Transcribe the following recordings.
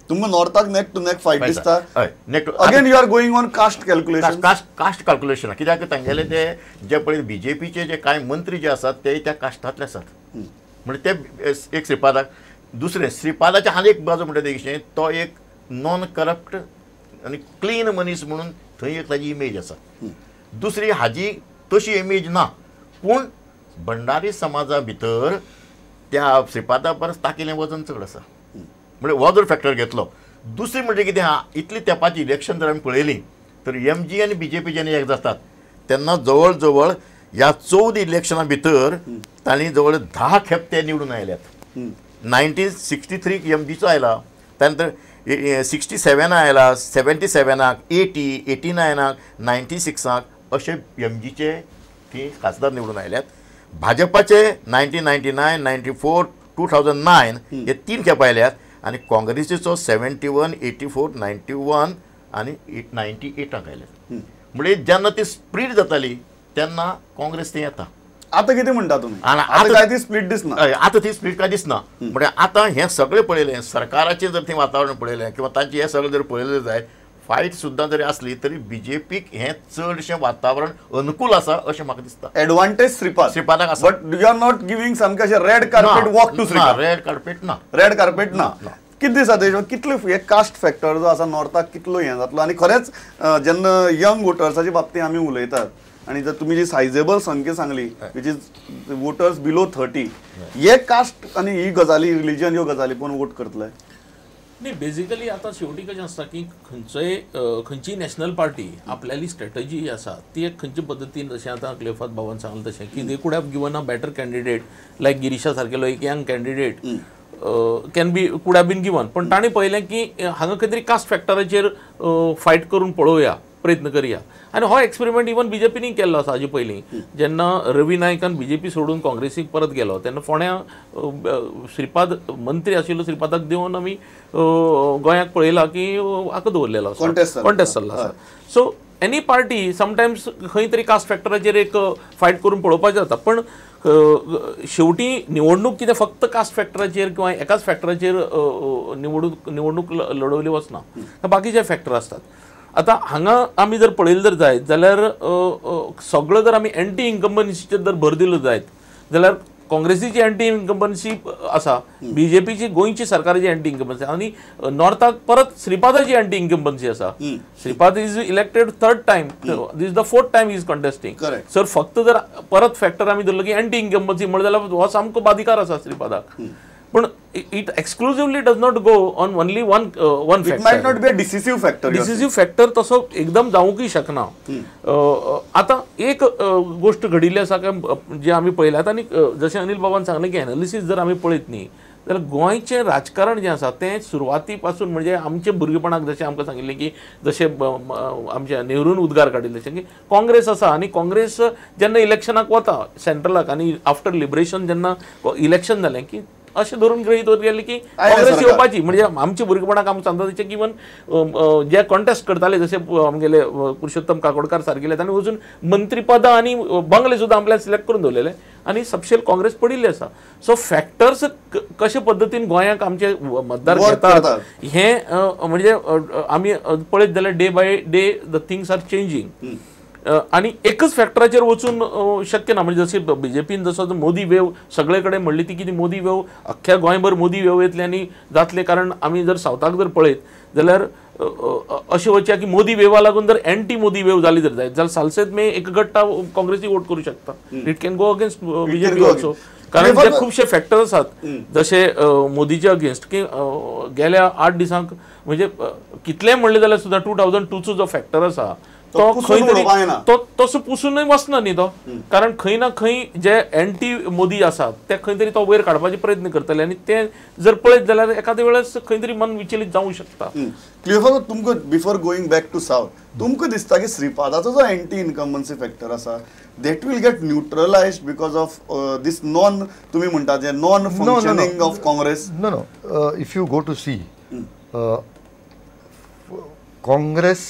तुमकां नॉर्थाक neck to neck fight दिसता हय neck to again you are going on caste calculation caste calculation कित्याक तांगेले ते जे पळय बीजेपीचे जे कांय मंत्री जे आसात ते त्या कास्टांतले आसात म्हणजे ते एक श्रीपादाक दुसरे श्रीपादाचे आनी एक बाजू म्हणटा तेशें तो एक नॉन करप्ट आनी क्लीन मनीस म्हणून थंय एक ताजी इमेज आसा दुसरी हाजी तशी इमेज ना पूण भंडारी समाजा भितर त्या श्रीपादा परस ताकिलें वजन चड आसा म्हणजे हो जर फॅक्टर घेतलो दुसरी म्हणजे कितें आहा इतली तेंपाची इलेक्शन जर आमी पळयलीं तर MG आनी BJP जेन्ना एक जातात तेन्ना जवळ जवळ ह्या 14 इलेक्शनां भितर तांणी जवळ 10 खेप ते निवडून आयल्यात 1963 MGचो आयला त्यानंतर 67 आयला 77 80 89 96 अशे MGचे ती खासदार निवडून आयल्यात भाजपाचे 1999 94 2009 हे 3 खेप आयल्यात आनी काँग्रेसीचो 71 84 91 आनी 98 आयल्यात म्हणजे जेन्ना ती स्प्लीट जाताली तेन्ना काँग्रेस ते येता आता कितें म्हणटा तुमी आता काय ती स्प्लीट दिसना आता ती स्प्लीट काय दिसना म्हणजे आता हें सगळें पळयलें सरकाराचें जर थंय वातावरण पळयलें किंवा तांचें हें सगळें जर पळयलें जायत फायट सुद्दां जरी आसली तरी BJPक हें चडशें वातावरण अनुकूल आसा अशें म्हाका दिसता एडवांटेज श्रीपादाक आसा but you are not giving सामकें अशें red carpet walk to Shripad red carpet ना कितें दिसता तेजें कितले हे कास्ट फॅक्टर जो आसा नॉर्थाक कितलो हें जातलो आनी खरेंच जेन्ना यंग वोटर्साच्या बाबतींत आमी उलयतात आनी जर तुमी जी सायजेबल संख्या Sangli which is voters below 30 हे कास्ट आनी ही गजाली रिलीजन ह्यो गजाली पण वोट करतले नाही बेसिकली आता शेवटी कशें आसता की खंयची नॅशनल पार्टी आपल्याली स्ट्रॅटजी आसा ती एक खंयचे पद्दतीन जशें आतां क्लेफात बाबान सांगलें तशें की they could have given a better candidate like गिरीशा सारकेलो एक young candidate can be could have been given पण ताणें पळयलें की हांगा खंय तरी कास्ट फॅक्टराचेर फायट करून पळोवया प्रयत्न करया आनी हो एक्सपेरिमेंट इवन BJPनी केल्लो आसा हाजे पयलीं जेन्ना रवी नायकान BJP सोडून काँग्रेसीक परत गेलो तेन्ना फोंड्या श्रीपाद मंत्री आशिल्लो श्रीपादाक देवन आमी गोंयाक पळयला की हाका दवरलेलो कॉन्टेस्ट जाल्लो आसा सो एनी पार्टी समटायम्स खंय तरी कास्ट फॅक्टराचेर एक फायट करून पळोवपाचें जाता पण शेवटी निवडणूक कितें फक्त कास्ट फॅक्टराचेर किंवा एकाच फॅक्टराचेर निवडणूक लडवली वचना बाकीचे फॅक्टर असतात आता हांगा आमी जर पळयलें जर जायत जाल्यार सगळो जर आमी एंटी इन्कम्बन्सीचेर जर भर दिलो जायत जाल्यार काँग्रेसीची एंटी इन्कम्बन्सी आसा BJPची गोंयची सरकाराची एंटी इन्कम्बन्सी आनी नॉर्थाक परत श्रीपादाची एंटी इन्कम्बन्सी आसा Shripad is elected 3rd time this is the 4th time is contesting sir फक्त जर परत फॅक्टर आमी धरलो की एंटी इन्कम्बन्सी म्हणलें जाल्यार हो सामको बाधिकार आसा श्रीपादाक पण it exclusively does not go on only one factor it might not be a decisive factor तसो एकदम जावंकूय शकना आता एक गोष्ट घडिल्ली आसा काय जे आमी पळयल्यात आनी जशें अनिल बाबान सांगलें की एनालिसीस जर आमी पळयत न्ही जाल्यार गोंयचें राजकारण जें आसा तें सुरवाती पासून म्हणजे आमचे भुरगेपणाक जशें आमकां सांगिल्लें की जशें आमच्या नेहरून उद्गार काडिल्ले तशें की काँग्रेस आसा आनी काँग्रेस जेन्ना इलेक्शनाक वता सेंट्रलाक आनी आफ्टर लिबरेशन जेन्ना इलेक्शन जालें की अशें धरून गृहीत वत गेले की काँग्रेस येवपाची म्हणजे आमच्या भुरगेपणाक आमकां सांगता तशें इवन जे कॉन्टेस्ट करताले जशे आमगेले पुरुषोत्तम काकोडकार सारकेले तांणी वचून मंत्रीपदां आनी बंगले सुद्दां आपल्याक सिलेक्ट करून दवरलेले आनी सबशेल काँग्रेस पडिल्ली आसा सो फॅक्टर्स कशे पद्दतीन गोंयाक आमचे मतदार घेतात हे म्हणजे आमी पळयत जाल्यार day by day the things are changing आणि एकच फॅक्टराचेर वचून शक्य ना म्हणजे जशी BJPन जसो मोदी वेव सगळे कडेन म्हणली ती की मोदी वेव अख्ख्या गोंयभर मोदी वेव येतली आनी जातले कारण आमी जर सावथाक जर पळयत जाल्यार अशें वचया की मोदी वेवा लागून जर एंटी मोदी वेव जाली जर जायत जाल्यार सालसेत मे एक गट्टा काँग्रेसी वोट करू शकता it can go against BJP also कारण ते खुबशे फॅक्टर आसात जशे मोदीचे अगेन्स्ट की गेल्या 8 दिसांक म्हणजे कितलेय म्हणले जाल्यार सुद्दां 2002चो जो फॅक्टर आसा तो खंय तरी तसो पुसूनय वचना न्ही तो कारण खंय ना खंय जे एंटी मोदी आसात ते खंय तरी तो वयर काडपाचे प्रयत्न करतले आनी ते जर पळयत जाल्यार एखाद्या वेळेस खंय तरी मन विचलित जावंक शकता क्लियर तुमकां before going back to south तुमकां दिसता की श्रीपादाचो जो एंटी इन्कम्बन्सी फॅक्टर आसा that will get neutralized because of this तुम्ही म्हणता जे non functioning of Congress no if you go to see Congress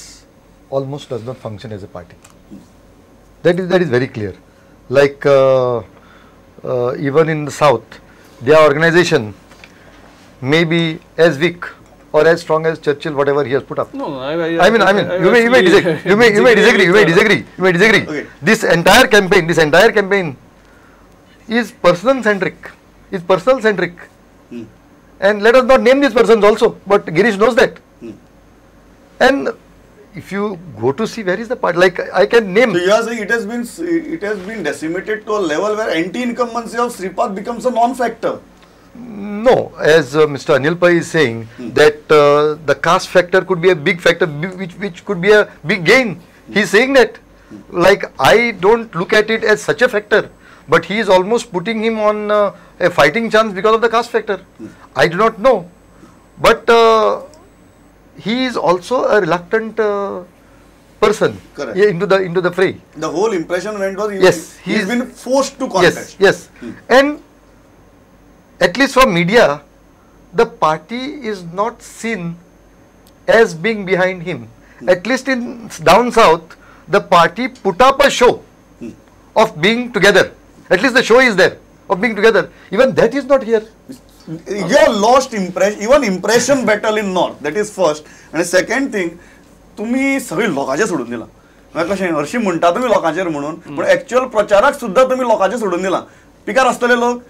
almost does not function as a party. That is very clear. Like even in the south, their organization may be as weak or as strong as Churchill, whatever he has put up. No, I mean, you may disagree. Okay. This entire campaign is personal centric. And let us not name these persons also, but Girish knows that. And if you go to see where is the part, like I can name. So you are saying it has been decimated to a level where anti-incumbency of Sripad becomes a non-factor. No, as Mr. Anil Pai is saying that the caste factor could be a big factor, which could be a big gain. He is saying that. Like, I don't look at it as such a factor, but he is almost putting him on a fighting chance because of the caste factor. I do not know, but he is also a reluctant person into the fray. The whole impression went was he has been forced to contest. Yes. And at least from media, the party is not seen as being behind him. At least in down south, the party put up a show of being together. At least the show is there of being together. Even that is not here. You have lost impression battle in north. That is first. And second thing, तुम्ही सगळी लोकांचे सोडून दिला. म्हणजे कशें हरशीं म्हणटा तुम्ही लोकांचेर म्हणून, पण ऍक्च्युअल प्रचाराक सुद्धा तुम्ही लोकांचे सोडून दिला. पिकार आसतले लोक,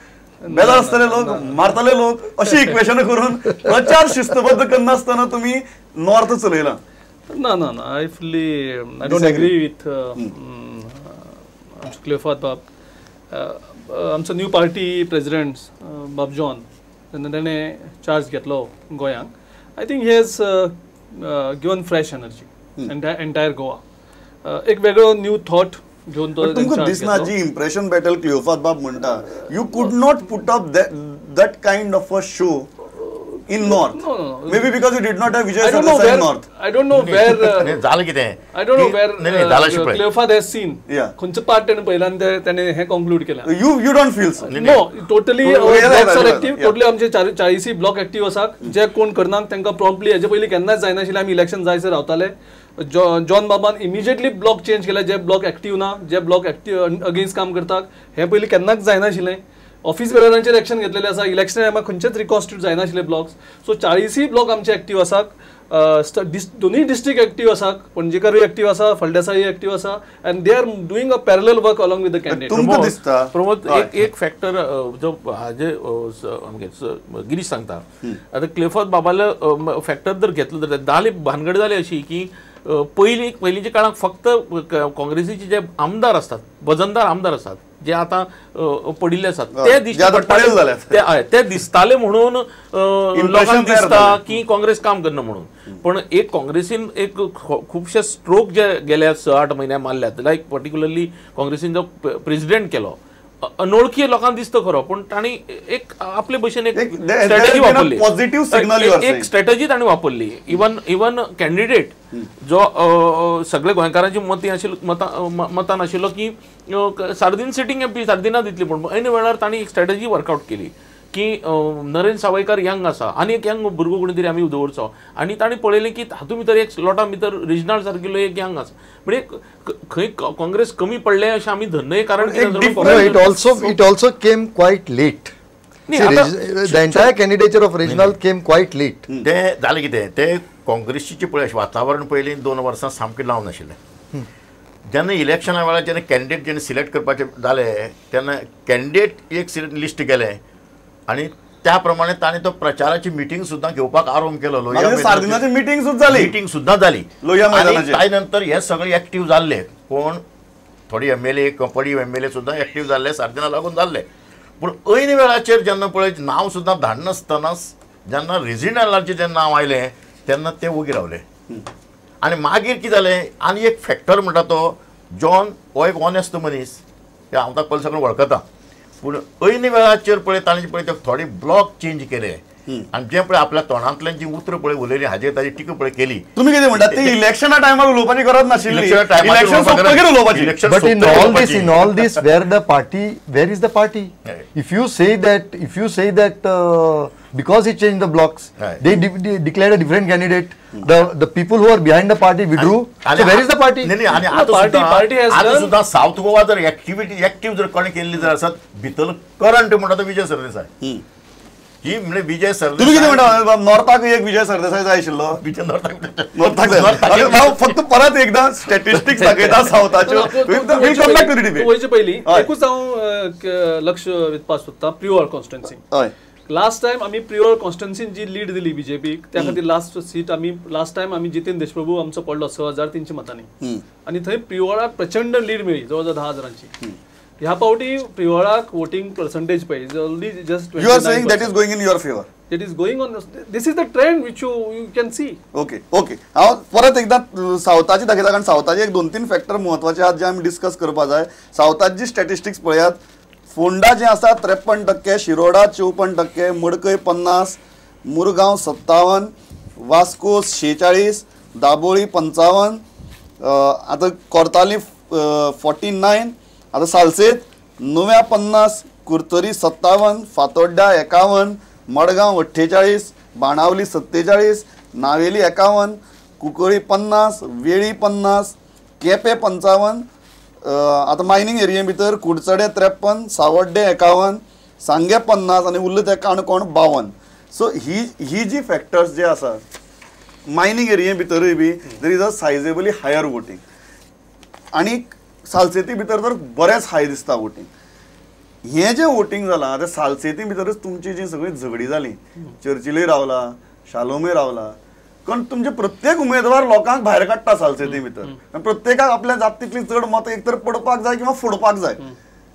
बेजार आसतले लोक, मारतले लोक, अशी इक्वेशन करून प्रचार शिस्तबद्ध करनासतना तुम्ही नॉर्थ चलयला. No. I don't agree with Clifford Bab. आमचो new party president Bab John तेन्ना ताणें चार्ज घेतलो गोंयांक. I think he has given fresh energy entire Goa. एक वेगळो न्यू थॉट घेवन तो तुमकां दिसना जी इम्प्रेशन बॅटल क्लियोफात बाब म्हणटा, यू कुड not put up that kind of a show in north. No. Maybe because you did not have Vijay Sardesai in north. I don't know where झालं कितें. I don't know where Clifford has seen. Yeah. खंयचो part तेणें पयलां ताणें हें conclude केलां. You don't feel so. No, totally blocks are active. Yeah. Totally आमचे 40 block active आसात. जे कोण करनाक तांकां प्रॉम्प्टली हेजे पयलीं केन्नाच जायनाशिल्लें. आमी इलेक्शन जायसर रावताले. जॉन बाबान इमिजिएटली ब्लॉक चेंज केले. जे ब्लॉक एक्टिव्ह ना, जे ब्लॉक एक्टिव्ह अगेन्स्ट काम करतात, हे पयलीं केन्नाच जायनाशिल्लें. ऑफिस बेररांचेर एक्शन घेतलेलें आसा. इलेक्शन टायमार खंयचेच रिकॉन्स्टिट्यूट जायनाशिल्ले ब्लॉक्स. सो 40 ब्लॉक आमचे एक्टिव्ह आसात. दोनूय डिस्ट्रिक्ट एक्टिव्ह आसात. पणजेकारूय एक्टिव्ह आसा, फळदेसाय एक्टिव्ह आसा. And they are doing a parallel work along with the candidate. Pramod एक फॅक्टर जो हाजे गिरीश सांगता, आता क्लिफॉर्ड बाबाला फॅक्टर जर घेतलो तर जाली भानगड जाली अशी की पयलींच्या काळात फक्त काँग्रेसीचे जे आमदार असतात, वजनदार आमदार असतात, जे आता पडिल्ले असतात, ते दिसताले म्हणून लोकांक दिसता की काँग्रेस काम करना म्हणून. पण एक काँग्रेसीन एक खुबशे स्ट्रोक जे गेल्या 6-8 म्हयन्यां मारल्यात, लायक पर्टिक्युलरली काँग्रेसीन जो प्रेसिडेंट केलो, अनोळखी लोकांक दिसता खरो, पण तांणी एक आपले भशेन एक स्ट्रॅटेजी वापरली. एक स्ट्रॅटेजी तांणी वापरली. इवन कॅन्डिडेट जो सगळे गोंयकारांची मतान आशिल्लो की सार्दीन सिटींग एमपी सार्दिना दितली, पण ऐन वेळार तांणी एक स्ट्रॅटेजी वर्कआउट केली की नरेंद्र सावयकार यंग आसा आनी एक यंग भुरगो कोणी तरी आमी दवरचो, आनी तांणी पळयलें की हातूंत भितर एक स्लॉटा भितर रिजनल सारकिल्लो एक यंग आसा. म्हणजे खंय काँग्रेस कमी पडले अशें आमी धरनय. कारण it also came quite late. The entire candidature of regional came quite late. ते जालें कितें, ते काँग्रेसीचें पळय वातावरण पयलीं 2 वर्सां सामकें लावन आशिल्लें. जेन्ना इलेक्शना वेळार जेन्ना कॅन्डिडेट जेन्ना सिलेक्ट करपाचें जालें तेन्ना कॅन्डिडेट एक लिस्ट केलें आनी त्या प्रमाणे ताणें तो प्रचाराची मिटींग सुद्दां घेवपाक आरंभ केलो. मिटींग सुद्दां जाली. ताजे नंतर हे सगळे एक्टिव्ह जाल्ले. कोण थोडी MLA पडी MLA सुद्दां एक्टिव्ह जाल्ले, सार्दिना लागून जाल्ले. पूण ऐन वेळाचेर जेन्ना पळय नांव सुद्दां धाडनासतनाच जेन्ना रिजिनलाचें जेन्ना नांव आयलें तेन्ना ते उगी रावले. आनी मागीर कितें जालें, आनी एक फॅक्टर म्हणटा तो जॉन हो एक ऑनेस्ट मनीस, ते हांव ताका पयलीं सगळें वळखता. पूण ऐन वेळाचेर पळय ताणें पळय ते थोडे ब्लॉक चेंज केले आनी जें पळय आपल्या तोंडांतल्यान जी उतरां पळय उलयली हाजेर ताजी टिका पळय केली. तुमी कितें म्हणटात ते इलेक्शना टायमार उलोवपाची गरज नाशिल्ली. इलेक्शन सोंपतकीर उलोवपाची. But in all this, where is the party? If you say that because he changed the blocks, they declared a different candidate. The people who are behind the party withdrew. So where is the party? Party has आता सुद्दां south Goa जर active जर कोणी केल्ली जर आसत भितर current म्हणटा तो विजय सरदेसाय. ही म्हणजे विजय तुम्ही किती सरदेसाय म्हणता नॉर्थाक एक विजय सरदेसाय जाय आशिल्लो विजय नॉर्थाक नॉर्थाक जाय. हांव फक्त परत एकदा स्टॅटिस्टिक्स दाखयता सावथाच्यो वयचे पयलीं हय. एकूच हांव लक्ष दिवपाक सोदता प्रिओर कॉन्स्टिट्युएन्सी. हय लास्ट टाइम आमी प्रिओर कॉन्स्टिट्युएन्सीन जी लीड दिली बीजेपीक त्या खातीर लास्ट टाइम आमी जितेंद्र देशप्रभू आमचो पडलो 6,300 मतांनी आनी थंय प्रिओराक प्रचंड लीड मेळ्ळी जवळ 10,000ची. ह्या पावटी प्रिओराक वोटिंग पर्संटेज पळय only just you are saying that is going in your favour. It is going on this is the trend which you can see. Okay okay हांव परत एकदा सावथाची दाखयता कारण सावथाचे एक 2-3 फॅक्टर म्हत्वाचे आहात जे आमी डिस्कस करपा जाय. सावथाची स्टॅटिस्टिक्स पळयात. फोंडा जे आसा 53%, शिरोडा 54%, मडकय 50%, मुरगांव 57%, वास्को 46%, दाबोळी 55%, आतां कोर्ताली 49%, आतां सालसेत 49, कुर्तरी 57, फातोड्डा 51, मडगांव 48, बाणावली 47, नावेली 51, कुंकळी 50, वेळी 50, केपें 55, आतां मायनींग एरिये भितर कुडचडे 53, सावड्डे 51, सांगे 50 आनी उरले ते काणकोण 52. सो ही जी फॅक्टर्स जे आसा मायनींग एरिये भितरूय बी there is a sizeably higher voting आनी सालसेती भितर तर बरेंच हाय दिसता वोटींग. हें जें वोटींग जालां तें सालसेती भितरच तुमची जी सगळी झगडी जाली. चर्चिलय रावला, शालोमय रावला, कारण तुमचे प्रत्येक उमेदवार लोकांक भायर काडटा सालसेती भितर. प्रत्येकाक आपल्या जात तितली चड मत एक तर पडपाक जाय किंवा फोडपाक जाय.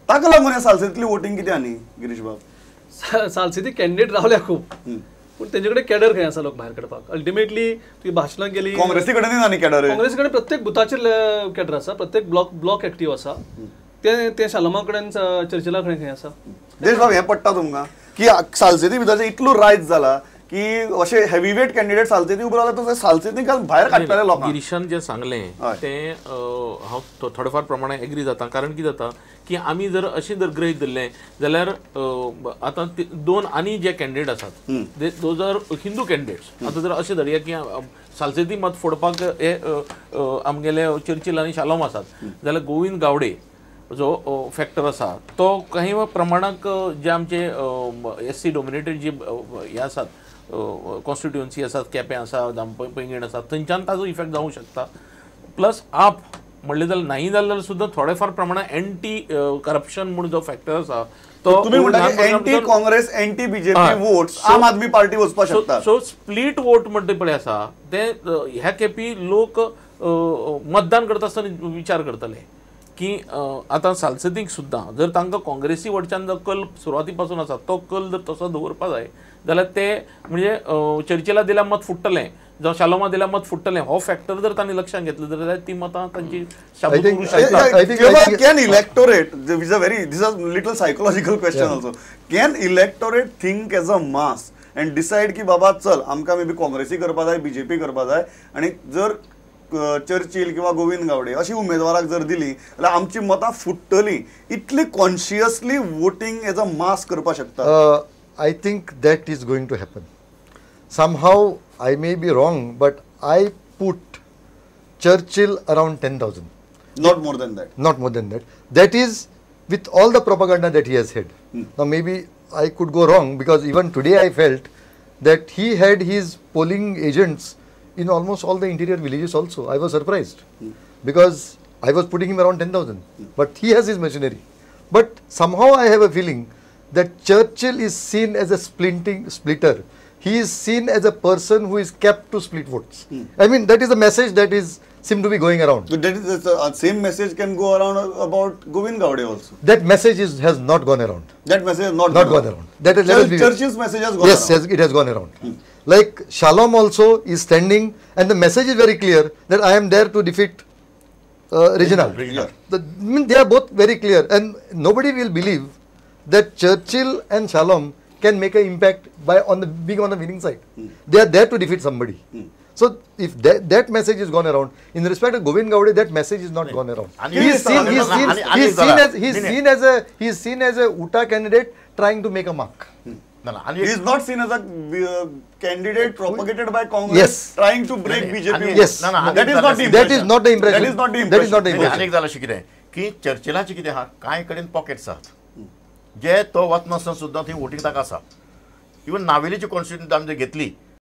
ताका लागून ह्या सालसेतीतली वोटींग कितें आनी गिरीश बाब? सालसेती कॅन्डिडेट रावल्या खूब पूण तेंचे कडेन कॅडर खंय आसा लोक भायर काडपाक. अल्टिमेटली तुवें भाशणां केली काँग्रेसी कडेन आनी कॅडर काँग्रेसी कडेन प्रत्येक बुथाचेर कॅडर आसा, प्रत्येक ब्लॉक एक्टीव आसा. ते शालोमा कडेन चर्चिला कडेन खंय आसा. देश बाब हें पडटा तुमकां की सालसेती भितरचे इतलो रायज जाला की अशे हेवीवेट कॅन्डिडेट सालसेती उबो रावला तर सालसेती भायर काडटले लोकांक. गिरीशान जें सांगलें तें हांव थोडेफार प्रमाणात एग्री जाता. कारण कितें जाता की आमी जर अशें जर गृहीत धरलें जाल्यार आतां 2 आनी जे कॅन्डिडेट आसात दोज आर हिंदू कॅन्डिडेट्स. आतां जर अशें धरया की सालसेती मत फोडपाक हे आमगेले चर्चिल आनी शालोम आसात जाल्यार गोविंद गावडे जो फॅक्टर आसा तो काही प्रमाणाक जे आमचे SC डॉमिनेटेड जी हे आसात कॉन्स्टिट्युएन्सी आसात, केपें आसा, पैंगीण आसा, थंयच्यान ताजो इफेक्ट जावंक शकता. प्लस आप म्हणलें जाल्यार नाही जाल्यार सुद्दां थोडेफार प्रमाणात एंटी करप्शन म्हणून जो फॅक्टर आसा तो तुम्ही म्हणटा की anti Congress anti BJP votes आम आदमी पार्टी वचपाक शकता. सो स्प्लिट वोट म्हणटे पळय आसा ते ह्या खेपी लोक मतदान करता आसतना विचार करतले की आतां सालसेतीक सुद्दां जर तांकां काँग्रेसी वटच्यान जो कल सुरवाती पासून आसा तो कल जर तसो दवरपा जाय जाल्यार ते म्हणजे चर्चिला दिल्यार मत फुट्टलें जावं शालोमा दिल्यार मत फुट्टलें हो फॅक्टर जर तांणी लक्षांत घेतलो जाल्यार ती मतां तांची शाबूत करूंक शकता. Can electorate, this is a little psychological question also. Can electorate think as a mass and decide की बाबा चल आमकां मे बी काँग्रेसी करपा जाय, बीजेपी करपा जाय आणि जर चर्चिल किंवा गोविंद गावडे अशी उमेदवाराक जर दिली जाल्यार आमची मतां फुट्टली, इतली कॉन्शियसली वोटिंग एज अ मास करपाक शकता? I think that is going to happen. Somehow I may be wrong, but I put Churchill around 10,000. Not more than that. Not more than that. That is with all the propaganda that he has had. Now maybe I could go wrong because even today I felt that he had his polling agents in almost all the interior villages also. I was surprised because I was putting him around 10,000. But he has his machinery. But somehow I have a feeling that Churchill is seen as a splitter. He is seen as a person who is kept to split votes. I mean, that is the message that is seem to be going around. But that is the same message can go around about Govind Gowde also. That message has not gone around. That message has not gone around. That is Churchill's message has gone around. Yes, it has gone around. Like Shalom also is standing, and the message is very clear that I am there to defeat Reginald. They are both very clear, and nobody will believe that Churchill and Shalom can make an impact by being on the winning side. They are there to defeat somebody. So if that message is gone around, in respect of Govind Gowde, that message is not gone around. He is seen as a Uta candidate trying to make a mark. He is not seen as a candidate propagated by Congress trying to break BJP. Yes, that is not the impression. That is not the impression. That is not the impression. That is not the impression. अनेक जालां अशें कितें की चर्चिलाचें कितें आहा कांय कडेन pockets आहात जे तो वचनासतना सुद्दां थंय वोटींग ताका आसा. इवन नावेलीची कॉन्स्टिट्युन्सी आमी जर घेतली